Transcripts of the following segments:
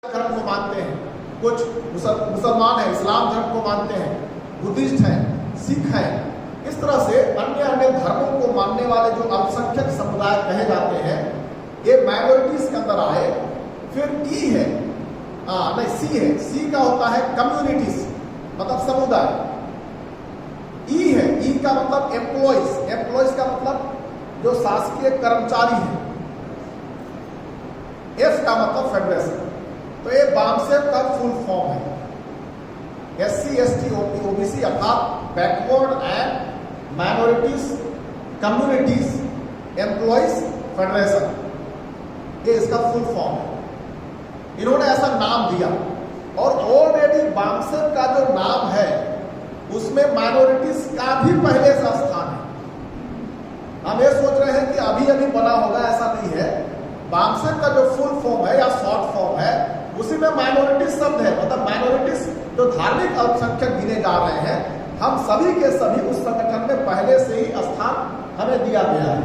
धर्म को मानते हैं, कुछ मुसलमान हैं, इस्लाम धर्म को मानते हैं, बुद्धिस्ट हैं, सिख हैं। इस तरह से अन्य अन्य धर्मों को मानने वाले जो अल्पसंख्यक समुदाय कहे जाते हैं, ये माइनॉरिटीज के अंदर आए। फिर ई है, नहीं सी है, सी का होता है कम्युनिटीज, मतलब समुदाय। ई है, ई का मतलब एम्प्लॉइज, एम्प्लॉइज का मतलब जो शासकीय कर्मचारी है। एफ का मतलब फेडरेशन। तो ये बामसेफ का फुल फॉर्म है, SC ST OBC अर्थात backward and minorities communities employees federation, ये इसका फुल फॉर्म है। इन्होंने ऐसा नाम दिया और ऑलरेडी बामसेफ का जो नाम है उसमें माइनॉरिटीज का भी पहले से स्थान है। हम ये सोच रहे हैं कि अभी अभी बना होगा, ऐसा नहीं है। बामसेफ का जो फुल फॉर्म है या शॉर्ट फॉर्म है उसी में माइनॉरिटीज शब्द है, मतलब माइनॉरिटीज जो धार्मिक अल्पसंख्यक गिने जा रहे हैं, हम सभी के सभी उस संगठन में पहले से ही स्थान हमें दिया गया है।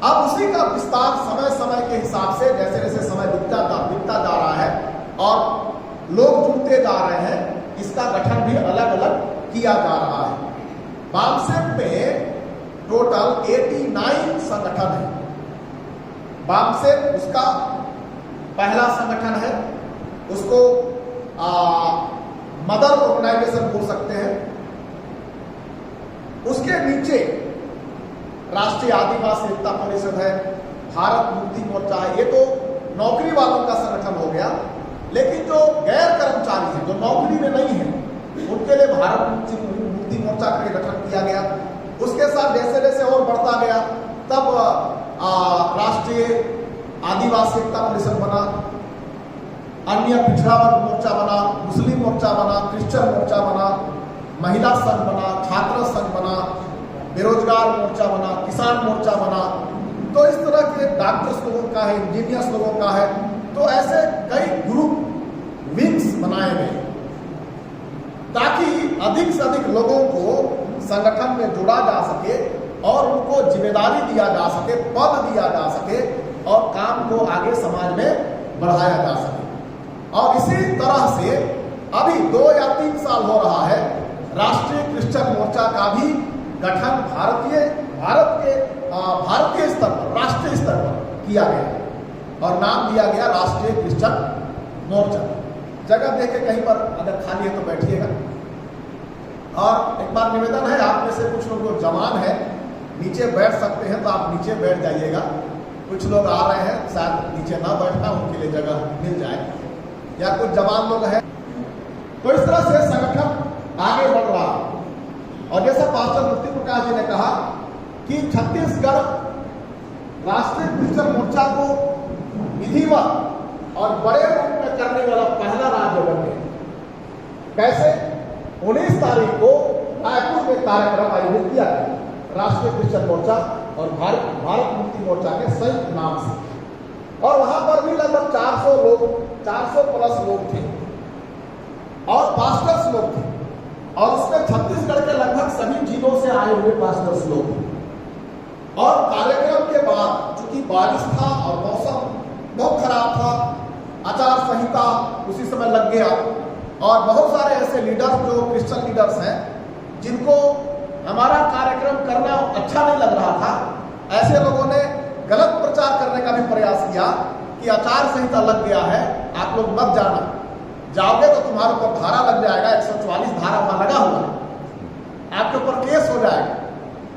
अब उसी का विस्तार समय समय के हिसाब से जैसे जैसे समय बीतता जा रहा है और लोग जुड़ते जा रहे हैं, इसका गठन भी अलग अलग किया जा रहा है। बामसेफ में टोटल 89 संगठन है। बामसेफ उसका पहला संगठन है, उसको मदर ऑर्गेनाइजेशन बोल सकते हैं। उसके नीचे राष्ट्रीय आदिवासी एकता परिषद है, भारत मुक्ति मोर्चा है। ये तो नौकरी वालों का संगठन हो गया, लेकिन जो गैर कर्मचारी हैं, जो नौकरी में नहीं है, उनके लिए भारत मुक्ति मोर्चा का गठन किया गया। उसके साथ जैसे जैसे और बढ़ता गया तब राष्ट्रीय आदिवासी एकता परिषद बना, अन्य पिछड़ा वर्ग मोर्चा बना, मुस्लिम मोर्चा बना, क्रिश्चियन मोर्चा बना, महिला संघ बना, छात्र संघ बना, बेरोजगार मोर्चा बना, किसान मोर्चा बना। तो इस तरह के डॉक्टर्स लोगों का है, इंजीनियर्स लोगों का है। तो ऐसे कई ग्रुप विंग्स बनाए गए ताकि अधिक से अधिक लोगों को संगठन में जोड़ा जा सके और उनको जिम्मेदारी दिया जा सके, पद दिया जा सके और काम को आगे समाज में बढ़ाया जा सके। और इसी तरह से अभी 2 या 3 साल हो रहा है, राष्ट्रीय क्रिश्चियन मोर्चा का भी गठन भारतीय स्तर पर, राष्ट्रीय स्तर पर किया गया और नाम दिया गया राष्ट्रीय क्रिश्चियन मोर्चा। जगह देख के कहीं पर अगर खाली है तो बैठिएगा। और एक बार निवेदन है, आप में से कुछ लोग जो जवान है नीचे बैठ सकते हैं तो आप नीचे बैठ जाइएगा। कुछ लोग आ रहे हैं, शायद नीचे ना बैठना, उनके लिए जगह मिल जाए, या कुछ जवान लोग हैं। तो इस तरह से संगठन आगे बढ़ रहा। और जैसा पास्टर मुक्ति प्रकाश जी ने कहा कि छत्तीसगढ़ राष्ट्रीय क्रिश्चियन मोर्चा को विधिवत और बड़े रूप में करने वाला पहला राज्य बन गया। कैसे? 19 तारीख को रायपुर में कार्यक्रम आयोजित किया गया राष्ट्रीय क्रिश्चियन मोर्चा और भारत मुक्ति मोर्चा के संयुक्त नाम से। और वहां पर भी लगभग 400 प्लस लोग थे और पास्टर्स लोग थे। और उसमें छत्तीसगढ़ के लगभग सभी जिलों से आए हुए पास्टर्स लोग थे। और कार्यक्रम के बाद चूंकि बारिश था और मौसम बहुत खराब था, आचार संहिता उसी समय लग गया और बहुत सारे ऐसे लीडर्स जो क्रिश्चियन लीडर्स हैं जिनको हमारा कार्यक्रम करना अच्छा नहीं लग रहा था, ऐसे लोगों ने गलत प्रचार करने का भी प्रयास किया कि आचार संहिता लग गया है, आप लोग मत जाना, जाओगे तो तुम्हारे ऊपर धारा लग जाएगा, 144 धारा वहां लगा हुआ है, आपके ऊपर केस हो जाएगा,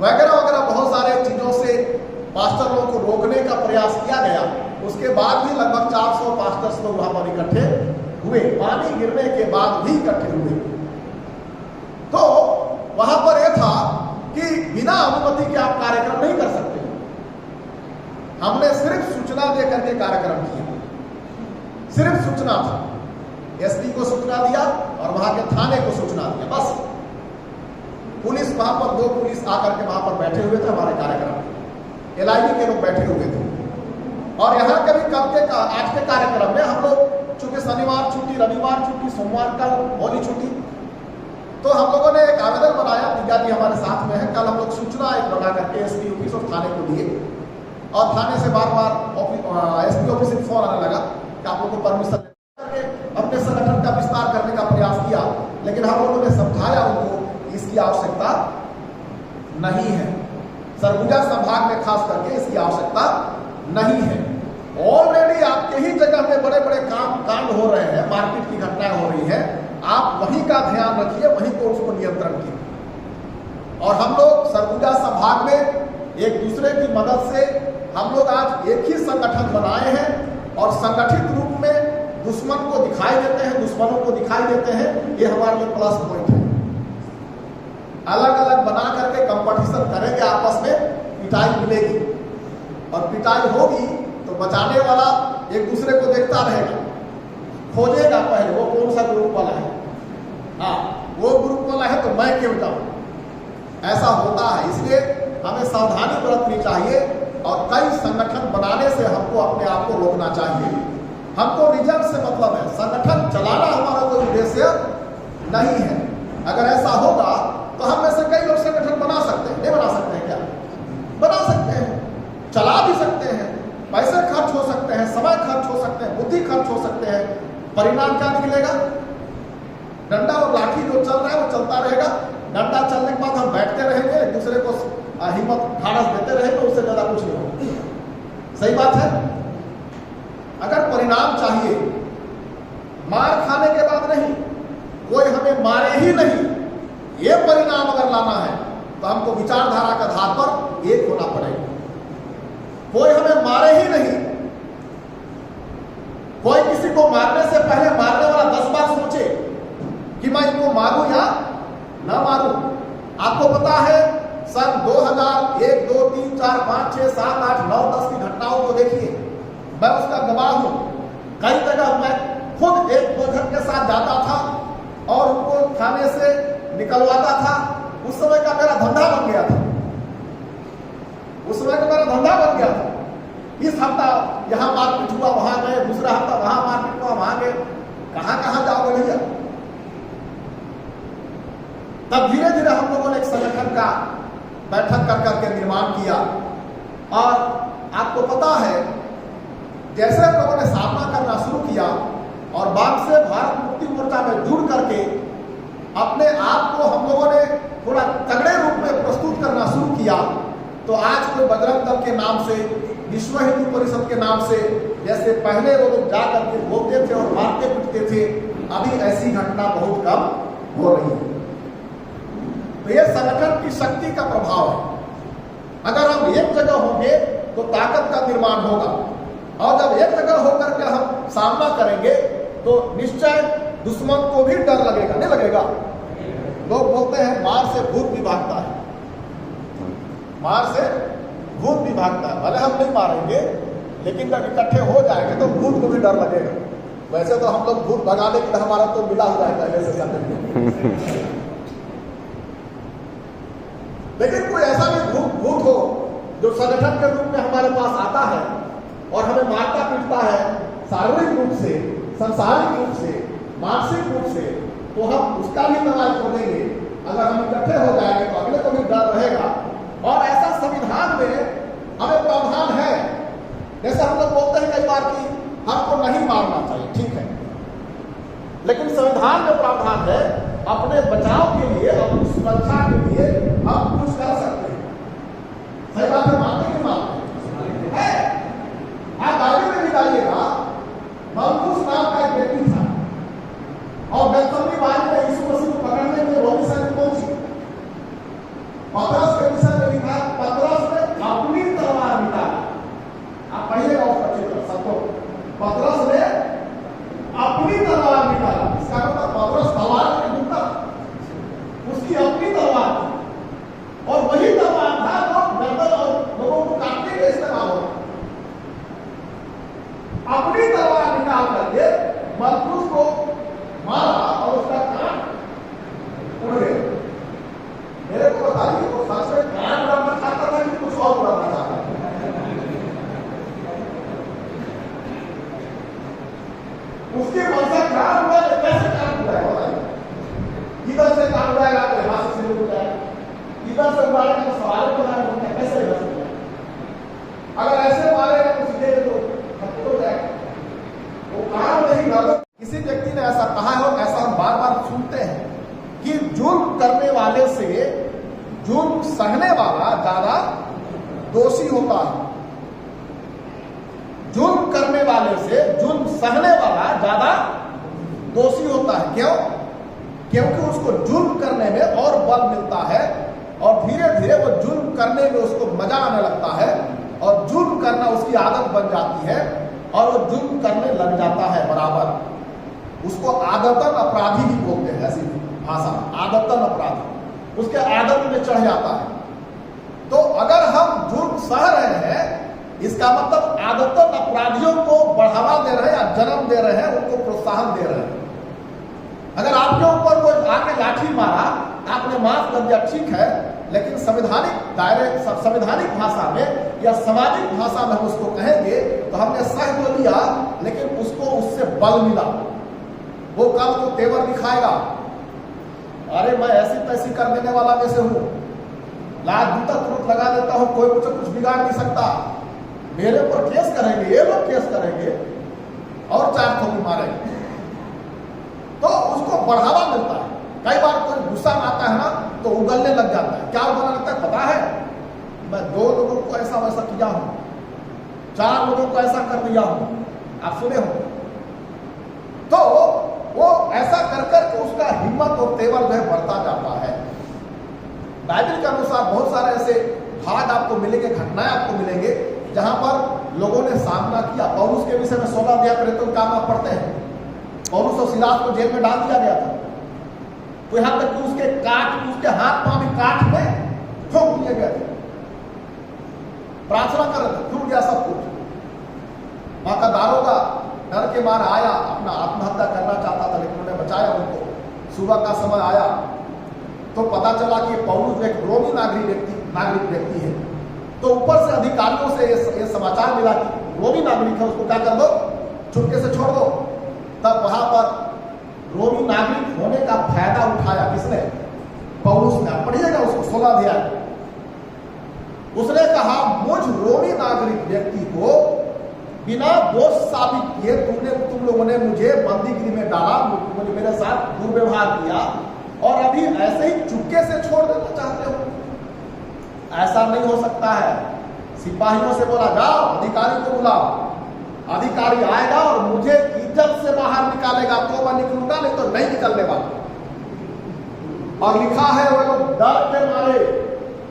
वगैरह वगैरह। बहुत सारे चीजों से पास्टर लोगों को रोकने का प्रयास किया गया। उसके बाद भी लगभग 400 पास्टर्स लोग वहां पर इकट्ठे हुए, पानी गिरने के बाद भी इकट्ठे हुए। तो वहां पर यह था कि बिना अनुमति के आप कार्यक्रम नहीं कर सकते। हमने सिर्फ सूचना दे करके कार्यक्रम किया, सिर्फ सूचना था। एसपी को सूचना दिया और वहां के थाने को सूचना दिया, बस। पुलिस वहां पर 2 पुलिस आकर के वहां पर बैठे हुए थे हमारे कार्यक्रम में, LIB के लोग बैठे हुए थे। और यहाँ के भी आज के कार्यक्रम में हम लोग चूंकि शनिवार छुट्टी, रविवार छुट्टी, सोमवार कल होली छुट्टी, तो हम लोगों ने एक आवेदन बनाया, दिव्या जी हमारे साथ में है। कल हम लोग सूचना एक बना करके एसपी ऑफिस और थाने को दिए और थाने से बार बार एसपी ऑफिस से फोन आने लगा कि आप लोग को परमिशन आवश्यकता नहीं है। सरगुजा संभाग में खास करके इसकी आवश्यकता नहीं है। ऑलरेडी आपके ही जगह में बड़े बड़े कांड हो रहे हैं, मारपीट की घटनाएं हो रही है, आप वहीं का ध्यान रखिए, वहीं को उसको नियंत्रण कीजिए। और हम लोग सरगुजा संभाग में एक दूसरे की मदद से हम लोग आज एक ही संगठन बनाए हैं और संगठित रूप में दुश्मन को दिखाई देते हैं, दुश्मनों को दिखाई देते हैं। ये हमारे लिए प्लस पॉइंट है। अलग अलग बना करके कंपटीशन करेंगे, आपस में पिटाई मिलेगी और पिटाई होगी तो बचाने वाला एक दूसरे को देखता रहेगा, खोजेगा पहले वो कौन सा ग्रुप वाला है, हाँ वो ग्रुप वाला है तो मैं क्यों जाऊं। ऐसा होता है, इसलिए हमें सावधानी बरतनी चाहिए और कई संगठन बनाने से हमको अपने आप को रोकना चाहिए। हमको रिजल्ट से मतलब है, संगठन चलाना हमारा कोई उद्देश्य नहीं है। अगर ऐसा होगा तो हम में से कई लोग संगठन बना सकते हैं, नहीं बना सकते हैं क्या? बना सकते हैं, चला भी सकते हैं, पैसे खर्च हो सकते हैं, समय खर्च हो सकते हैं, बुद्धि खर्च हो सकते हैं। परिणाम क्या निकलेगा? डंडा और लाठी जो चल रहा है वो चलता रहेगा। डंडा चलने के बाद हम बैठते रहेंगे, एक दूसरे को हिम्मत ढाढ़स देते रहेंगे, उससे ज्यादा कुछ नहीं होगा। सही बात है। अगर परिणाम चाहिए, मार खाने के बाद नहीं, कोई हमें मारे ही नहीं, ये परिणाम अगर लाना है तो हमको विचारधारा के आधार पर एक होना पड़ेगा। कोई हमें मारे ही नहीं, कोई किसी को मारने से पहले मारने वाला 10 बार सोचे कि मैं इनको मारूं या ना मारूं। आपको पता है सन 2001, 2, 3, 4, 5, 6, 7, 8, 9, 10 की घटनाओं को देखिए, मैं उसका गवाह हूं। कई जगह मैं खुद एक बोझक के साथ जाता था और उनको थाने से निकलवाता था। उस समय का मेरा धंधा बन गया था, उस समय का मेरा धंधा बन गया था। इस हफ्ता यहां मारपीट हुआ, वहां गए, दूसरा हफ्ता वहां मारपीट हुआ, वहां गए। कहां कहां जाओगे भैया? तब धीरे धीरे हम लोगों ने एक संगठन का बैठक कर करके निर्माण किया। और आपको पता है, जैसे हम लोगों ने सामना करना शुरू किया और बाद से भारत मुक्ति मोर्चा में जुड़ करके अपने आप को हम लोगों ने थोड़ा तगड़े रूप में प्रस्तुत करना शुरू किया, तो आज कोई बजरंग दल के नाम से, विश्व हिंदू परिषद के नाम से, जैसे पहले वो लोग जा करके बोलते थे और मारते पीटते थे, अभी ऐसी घटना बहुत कम हो रही है। तो ये संगठन की शक्ति का प्रभाव है। अगर हम एक जगह होंगे तो ताकत का निर्माण होगा, और जब एक जगह होकर के हम सामना करेंगे तो निश्चय दुश्मन को भी डर लगेगा, नहीं लगेगा? लोग बोलते हैं मार से भूत भी भागता है, मार से भूत भी भागता है। भले हम नहीं मारेंगे, लेकिन जब इकट्ठे हो जाएंगे तो भूत को भी डर लगेगा। वैसे तो हम लोग भूत भगाने के लिए हमारा तो मिला हुआ है पहले से संगठन। लेकिन कोई ऐसा भी भूत हो जो संगठन के रूप में हमारे पास आता है और हमें मारता पीटता है, शारीरिक रूप से, सांसारिक रूप से, मानसिक रूप से, तो हम उसका भी दवाई खोलेंगे। अगर हम इकट्ठे हो जाएंगे तो अगले को भी डर रहेगा। और ऐसा संविधान में हमें प्रावधान है, जैसे हम लोग बोलते हैं कई बार कि हमको नहीं मारना चाहिए, ठीक है, लेकिन संविधान में प्रावधान है अपने बचाव के लिए, अपनी सुरक्षा के लिए हम कुछ कर सकते हैं। सही बात है, मानते कि मानते हैं? आप आगे में भी जाइएगा, मलखुस नाम का एक व्यक्ति था और गैथसेमनी में यीशु मसीह को पकड़ने में रोमी सैनिक पहुंची। पतरस के विषय में लिखा है, पतरस ने अपनी तलवार निकाली। आप पढ़िएगा उसका चित्र सबको। पतरस ने अपनी तलवार निकाली, इसका मतलब पतरस तलवार के दूता, उसकी अपनी तलवार थी और वही तलवार था जो गर्दन और लोगों को काटने के इस्तेमाल होता। अपनी तलवार निकाल करके मलखुस को मारा और उसका कान उड़ गया। मेरे को बताइए वो सच में कान उड़ाना चाहता था कि कुछ और उड़ाना चाहता था? उसके मनसा कान उड़ा, कैसे कान उड़ाएगा बताइए? इधर से कान उड़ाएगा तो यहां से सिर उड़ जाएगा, इधर से उड़ाएगा तो सवाल बनाएगा, कैसे उड़ा सकता है? अगर ऐसे मारेगा तो सीधे तो खत्म हो जाएगा। वो कान नहीं, गर्दन। जुल्म सहने वाला ज्यादा दोषी होता है। जुल्म करने वाले से जुल्म सहने वाला ज्यादा दोषी होता है। क्यों? क्योंकि उसको जुल्म करने में और बल मिलता है और धीरे धीरे वो जुल्म करने में उसको मजा आने लगता है और जुल्म करना उसकी आदत बन जाती है और वो जुल्म करने लग जाता है बराबर। उसको आदतन अपराधी भी बोलते हैं, ऐसी भाषा आदतन अपराधी, उसके आदत में चढ़ जाता है। तो अगर हम जुल्म सह रहे हैं, इसका मतलब आदतन अपराधियों को बढ़ावा दे रहे हैं या जन्म दे रहे हैं, उनको प्रोत्साहन दे रहे हैं। अगर आपके ऊपर कोई आके लाठी मारा, आपने माफ कर दिया, ठीक है, लेकिन संवैधानिक दायरे, संवैधानिक भाषा में या सामाजिक भाषा में हम उसको कहेंगे तो हमने सह तो लिया, लेकिन उसको उससे बल मिला। वो कल को तेवर दिखाएगा, अरे मैं ऐसी तैसी कर देने वाला में से हूं, लात जूता तुरंत लगा देता हूं, कोई मुझे कुछ बिगाड़ नहीं सकता, मेरे ऊपर केस करेंगे, ये लोग केस करेंगे और 4 ठोकी मारेंगे। तो उसको बढ़ावा मिलता है। कई बार कोई गुस्सा में आता है ना तो उगलने लग जाता है। क्या उगलने लगता है पता है? मैं 2 लोगों को ऐसा वैसा किया हूं, 4 लोगों को ऐसा कर दिया हूं, आप सुने हो। तो वो ऐसा कर करके उसका हिम्मत और तेवर जो है बढ़ता जाता है। बाइबल के अनुसार बहुत सारे ऐसे भाग आपको मिलेंगे, घटनाएं आपको मिलेंगे जहां पर लोगों ने सामना किया। पौलुस के विषय में 16 अध्याय प्रेरितों का काम आप पढ़ते हैं। पौलुस और सिलास को जेल में डाल दिया गया था, तो यहां तक कि उसके हाथ पांव भी काट में ठोक दिए गए थे। प्रार्थना कर रहे थे, छूट गया सब कुछ। वहां का दारोगा डर के मार आया, अपना आत्महत्या करना चाहता था, लेकिन उन्होंने बचाया उनको। सुबह का समय आया तो पता चला कि पौलुस एक रोमी नागरिक व्यक्ति है। तो ऊपर से अधिकारियों से ये समाचार मिला कि रोमी नागरिक है, उसको क्या कर दो, चुपके से छोड़ दो। तब वहां पर रोमी नागरिक होने का फायदा उठाया किसने? पौलुस ने। पढ़िएगा उसको 16 अध्याय। उसने कहा, मुझ रोमी नागरिक व्यक्ति को बिना दोष साबित किए तुम लोगों ने मुझे बंदीगृह में डाला, मुझे मेरे साथ दुर्व्यवहार किया और अभी ऐसे ही चुपके से छोड़ देना चाहते हो? ऐसा नहीं हो सकता है। सिपाहियों से बोला, जाओ अधिकारी को बुलाओ। अधिकारी आएगा और मुझे इज्जत से बाहर निकालेगा तो मैं निकलूंगा, नहीं तो नहीं निकलने वाला। और लिखा है वो लोग डर के मारे,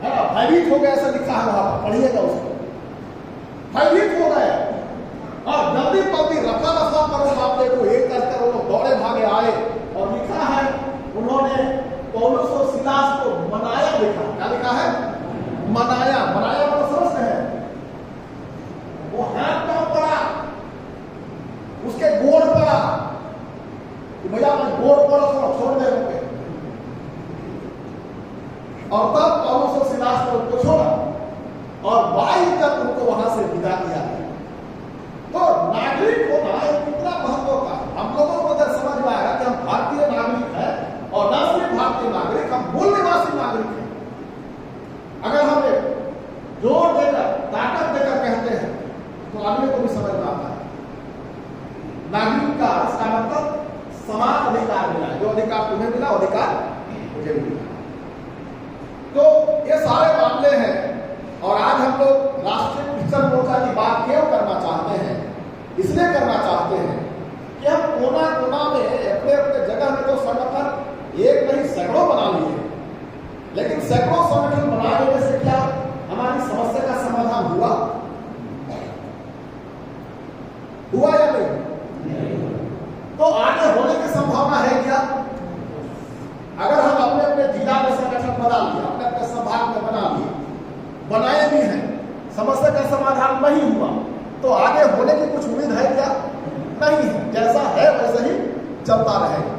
है ना, भयभीत हो गए, ऐसा लिखा है वहां पर। पढ़िएगा उसको, भयभीत हो गए और जल्दी जल्दी रफा दफा करो मामले को, एक करके वो लोग दौड़े भागे आए। और लिखा है उन्होंने पौलुस और सिलास को मनाया। लिखा क्या लिखा है? मनाया। मनाया मतलब समझते हैं? वो हाथ पांव पड़ा, उसके गोड़ पड़ा कि भैया मैं गोड़ पड़ा, थोड़ा छोड़ दे रुके। और तब पौलुस और सिलास ने उनको छोड़ा और 22 तक उनको वहां से विदा किया गया। तो नागरिक होना कितना महत्व का। हम लोगों को अगर समझ में आएगा कि हम भारतीय नागरिक हैं और न सिर्फ भारतीय नागरिक, हम मूल निवासी नागरिक हैं। अगर हम जोर देकर, ताकत देकर कहते हैं तो अगले को भी समझ में आता है। नागरिक का इसका मतलब समान अधिकार मिला, जो अधिकार तुम्हें मिला अधिकार मुझे मिला। तो ये सारे मामले हैं। और आज हम लोग राष्ट्रीय क्रिश्चियन मोर्चा की बात क्यों करना चाहते हैं? इसलिए करना चाहते हैं कि हम कोना कोना में अपने अपने जगह में तो संगठन एक नहीं सैकड़ों बना लिए, लेकिन सैकड़ों संगठन बना लेने से क्या हमारी समस्या का समाधान हुआ या नहीं? तो आगे होने की संभावना है क्या? अगर हम अपने अपने जिला में संगठन बना लिए, अपने अपने संभाग में बना लिए, बनाए भी हैं, समस्या का समाधान नहीं हुआ, तो आगे होने की कुछ उम्मीद है क्या? नहीं है। जैसा है वैसे ही चलता रहेगा।